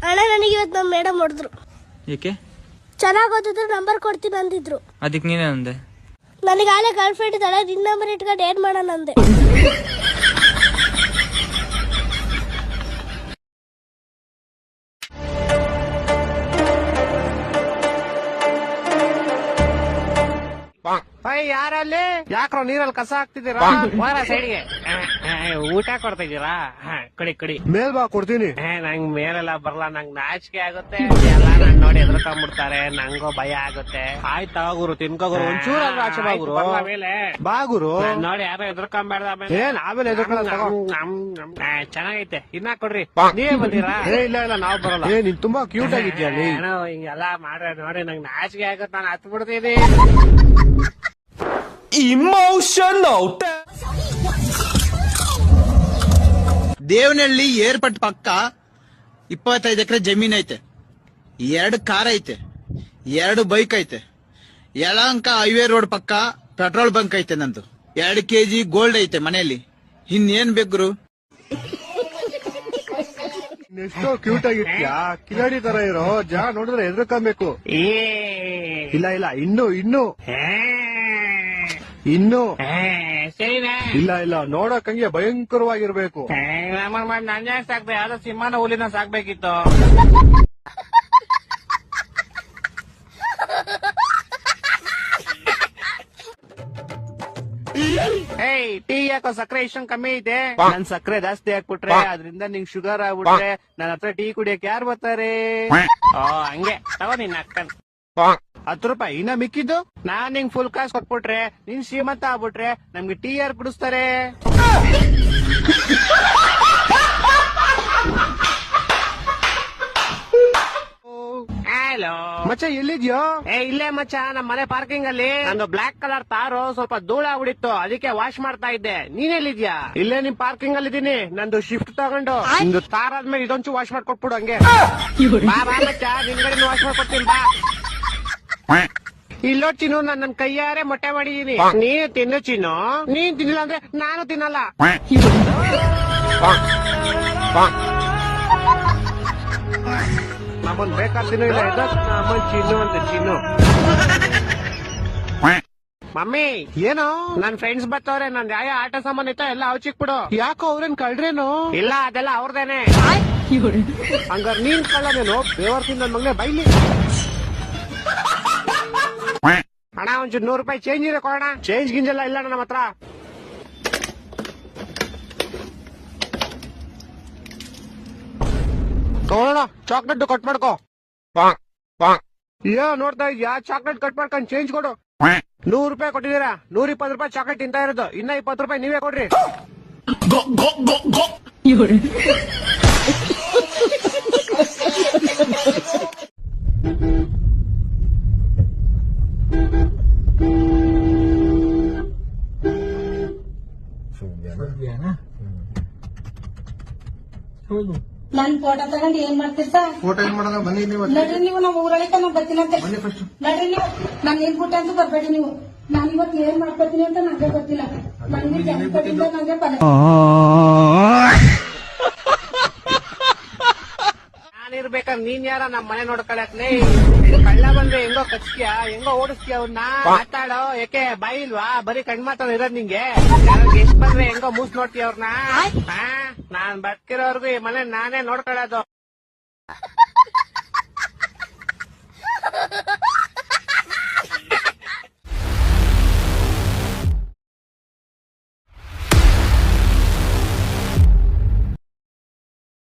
ಅಣ್ಣ ನನಗೆ ಇವತ್ತು ನಮ್ಮ ಮೇಡಮ್ ಹೊಡೆದ್ರು. ಏಕೆ? ಚೆನ್ನಾಗಿ ಓದಿದ್ರು ನಂಬರ್ ಕೊಡ್ತೀನಿ ಅಂದಿದ್ರು. ಅದಕ್ಕೆ ನೀನೇ ಅಂದೆ? ನನಗೆ ಆಲೆ ಗರ್ಲ್ ಫ್ರೆಂಡ್ ಇದ್ದಾಳೆ, ನಿನ್ನ ನಂಬರ್ ಇಟ್ಕೊಂಡು ಏನ್ ಮಾಡೋಣ ಅಂದೆ. ಯಾರಲ್ಲಿ ಯಾಕ್ರೋ ನೀರಲ್ಲಿ ಕಸ ಹಾಕ್ತಿದ್ದೀರಾ? ಹೋರ ಸೈಡ್ಗೆ ಊಟ ಕೊಡ್ತಾ ಇದೀರಾ? ಕಡಿ ಕಡಿ ಮೇಲ್ ಬಾ ಕೊಡ್ತೀನಿ. ನಂಗ್ ಮೇಲೆಲ್ಲ ಬರಲ್ಲ, ನಂಗ್ ನಾಚಿಕೆ ಆಗುತ್ತೆ. ಎಲ್ಲ ನನ್ ನೋಡಿ ಎದ್ರಕೊಂಡ್ಬಿಡ್ತಾರೆ, ನಂಗೋ ಭಯ ಆಗುತ್ತೆ. ಆಯ್ತಾ ಗುರು ತಿನ್ಕೋಗುರು, ಒಂಚೂರು ಆಚೆ ಬಾಗುರು ಮೇಲೆ ಬಾಗುರು ನೋಡಿ ಯಾರೋ ಎದ್ರಕೊಂಬೇಡ್ದ. ಏನ್ ಆಮೇಲೆ ಚೆನ್ನಾಗೈತೆ, ಇನ್ನ ಕೊಡ್ರಿ. ನೀವೇ ಬಂದಿರಾ? ಇಲ್ಲ ಇಲ್ಲ ನಾವ್ ಬರಲ್ಲ. ನೀನ್ ತುಂಬಾ ಕ್ಯೂಟ್ ಆಗಿದ್ಯಾ. ಹಿಂಗೆಲ್ಲ ಮಾಡ್ರೆ ನೋಡಿ ನಂಗ್ ನಾಚಿಕೆ ಆಗುತ್ತೆ, ನಾನು ಹತ್ ಬಿಡ್ತೀನಿ. ಇಮೋಷನಲ್ ದೇವನಹಳ್ಳಿ ಏರ್ಪಟ್ ಪಕ್ಕ 25 ಎಕರೆ ಜಮೀನ್ ಐತೆ, 2 ಕಾರ್ ಐತೆ, 2 ಬೈಕ್ ಐತೆ. ಯಲಹಂಕ ಹೈವೇ ರೋಡ್ ಪಕ್ಕ ಪೆಟ್ರೋಲ್ ಬಂಕ್ ಐತೆ. ನಂದು 2 kg ಗೋಲ್ಡ್ ಐತೆ ಮನೆಯಲ್ಲಿ. ಇನ್ನೇನ್ ಬೇಕ್ರು? ಎಷ್ಟೋ ಕ್ಯೂಟ್ ಆಗಿರ್ತೀಯಾ, ಕಿಲಾಡಿ ತರ ಇರೋ. ನೋಡಿದ್ರೆ ಎದ್ರಕೊಬೇಕು. ಇಲ್ಲ ಇಲ್ಲ ಇನ್ನು ಸರಿನಾ? ಇಲ್ಲ ಇಲ್ಲ ನೋಡಕ್ಕಂಗೆ ಭಯಂಕರವಾಗಿರ್ಬೇಕು. ನನ್ ಯಾಕೆ ಸಾಕ್ದೆ? ಯಾವ್ದೋ ಸಿಂಹನ ಹುಲಿನ ಸಾಕ್ಬೇಕಿತ್ತು. ಟೀ ಯಾಕೋ ಸಕ್ಕರೆ ಇಷ್ಟೊಂದು ಕಮ್ಮಿ ಐತೆ? ನನ್ ಸಕ್ಕರೆ ಜಾಸ್ತಿ ಹಾಕ್ಬಿಟ್ರೆ ಅದ್ರಿಂದ ನಿಂಗ್ ಶುಗರ್ ಆಗ್ಬಿಟ್ರೆ ನನ್ನ ಹತ್ರ ಟೀ ಕುಡಿಯಕ್ ಯಾರು ಬರ್ತಾರೆ? ಹಂಗೆ ತಗೋ ನಿನ್ನ ಅಕ್ಕನ್ 10 ರೂಪಾಯಿ. ಇನ್ನ ಮಿಕ್ಕಿದ್ದು ನಾನ್ ನಿಂಗ್ ಫುಲ್ ಕಾಸು ಕೊಟ್ಬಿಟ್ರೆ ನೀನ್ ಶ್ರೀಮಂತ ಆಗ್ಬಿಟ್ರೆ ನಮ್ಗೆ ಟೀ ಯಾರು ಕುಡಿಸ್ತಾರೆ? ಹಲೋ ಮಚ್ಚ ಎಲ್ಲಿದ್ಯೋ? ಇಲ್ಲೇ ಮಚ್ಚ, ನಮ್ ಮನೆ ಪಾರ್ಕಿಂಗ್ ಅಲ್ಲಿ ನಂದು ಬ್ಲಾಕ್ ಕಲರ್ ತಾರು ಸ್ವಲ್ಪ ಧೂಳ ಆಗ್ಬಿಡಿತ್ತು, ಅದಕ್ಕೆ ವಾಶ್ ಮಾಡ್ತಾ ಇದ್ದೆ. ನೀನೆಲ್ಲಿದ್ಯಾ? ಇಲ್ಲೇ ನಿಮ್ ಪಾರ್ಕಿಂಗ್ ಅಲ್ಲಿ ಇದೀನಿ. ನಂದು ಶಿಫ್ಟ್ ತಗೊಂಡು ನಿಂದು ತಾರ್ ಆದ್ಮೇಲೆ ಇದೊಂಚು ವಾಶ್ ಮಾಡ್ಕೊಟ್ಬಿಡು. ಹಂಗೆ ಬಾ ಮಚ್ಚ, ನಿನ್ಗಡೆ ವಾಶ್ ಮಾಡ್ಕೊಡ್ತೀನಿ ಬಾ. ಇಲ್ಲೋ ಚಿನ್ನು, ನಾನ್ ನನ್ ಕೈಯಾರೆ ಮೊಟ್ಟೆ ಮಾಡಿದೀನಿ. ನೀನು ತಿನ್ನು ಚಿನ್ನು. ನೀನ್ ತಿನ್ನಿಲ್ಲ ಅಂದ್ರೆ ನಾನು ತಿನ್ನಲ್ಲ. ನಮ್ಮನ್ ಬೇಕಾದ ತಿನ್ನು, ಇಲ್ಲ ನಮ್ಮನ್ ಚಿನ್ನು ಅಂತ ಚಿನ್ನು. ಮಮ್ಮಿ ಏನೋ ನನ್ ಫ್ರೆಂಡ್ಸ್ ಬರ್ತವ್ರೆ, ನನ್ ಯಾವ ಆಟ ಸಾಮಾನ್ ಇತ್ತ ಎಲ್ಲ ಚಿಕ್ಬಿಡು. ಯಾಕೋ ಅವ್ರೇನ್ ಕಳ್ರೇನು? ಇಲ್ಲ ಅದೆಲ್ಲ ಅವ್ರದೇನೆ. ಹಂಗಾರ ನೀನ್ ಕಳ್ಳನೇನು? ಬೇವರ್ಸಿಂದ ನನ್ ಮಗನೇ ಬೈಲಿ. ಅಣ್ಣ ಒಂಚೂರು 100 ರೂಪಾಯಿ ಚೇಂಜ್ ಇದೆ ಕೊಡೋಣ. ಚೇಂಜ್ ಗಿಂಜೆಲ್ಲ ಇಲ್ಲ ನಮ್ಮ ಹತ್ರ. ತಗೋಣ, ಚಾಕ್ಲೇಟ್ ಕಟ್ ಮಾಡ್ಕೋ. ನೋಡ್ತಾ ಇದ್ಯಾ? ಚಾಕ್ಲೇಟ್ ಕಟ್ ಮಾಡ್ಕೊಂಡು ಚೇಂಜ್ ಕೊಡು. 100 ರೂಪಾಯಿ ಕೊಟ್ಟಿದ್ದೀರಾ, 120 ರೂಪಾಯಿ ಚಾಕ್ಲೇಟ್ ತಿಂತಾ ಇರೋದು. ಇನ್ನ 20 ರೂಪಾಯಿ ನೀವೇ ಕೊಡ್ರಿ. ನನ್ ಫೋಟೋ ತಗೊಂಡು ಏನ್ ಮಾಡ್ತಿರ್ತಾ? ಫೋಟೋ ಏನ್ ಮಾಡೋಣ? ಬನ್ನಿ ನಡ್ರಿ ನೀವು, ನಮ್ಮ ಊರೊಳಗೆ ನಾನ್ ಬರ್ತೀನಂತೆ. ನಡ್ರಿ ನೀವು, ನಾನ್ ಏನ್ ಬಿಟ್ಟೆ ಅಂತ ಬರ್ಬೇಡಿ ನೀವು. ನಾನ್ ಇವತ್ತು ಏನ್ ಮಾಡ್ಕೊತೀನಿ ಅಂತ ನಂಗೆ ಗೊತ್ತಿಲ್ಲ. ನಂಗೆ ಜನಪದಿಂದ ನಂಗೆ ಪದ ನಾನಿರ್ಬೇಕಂದ್ರೆ ನೀನ್ ಯಾರ ನಮ್ ಮನೆ ನೋಡ್ಕೊಳಕ್ಲೇ? ಕಳ್ಳ ಬಂದ್ರೆ ಹೆಂಗೋ ಕಚ್ತೀಯ, ಹೆಂಗೋ ಓಡಿಸ್ತೀಯ ಅವ್ನ. ಮಾತಾಡೋ, ಯಾಕೆ ಬಾಯಿ ಇಲ್ವಾ? ಬರೀ ಕಣ್ ಮಾತಾಡ ಇರೋದ್ ನಿಂಗೆ. ಎಷ್ಟ್ ಬಂದ್ರೆ ಹೆಂಗೋ ಮೂಸ್ ನೋಡ್ತೀಯ ಅವ್ರನ್ನ. ನಾನ್ ಬದುಕಿರೋರ್ಗು ಈ ಮನೆ ನಾನೇ ನೋಡ್ಕೊಳ್ಳೋದು.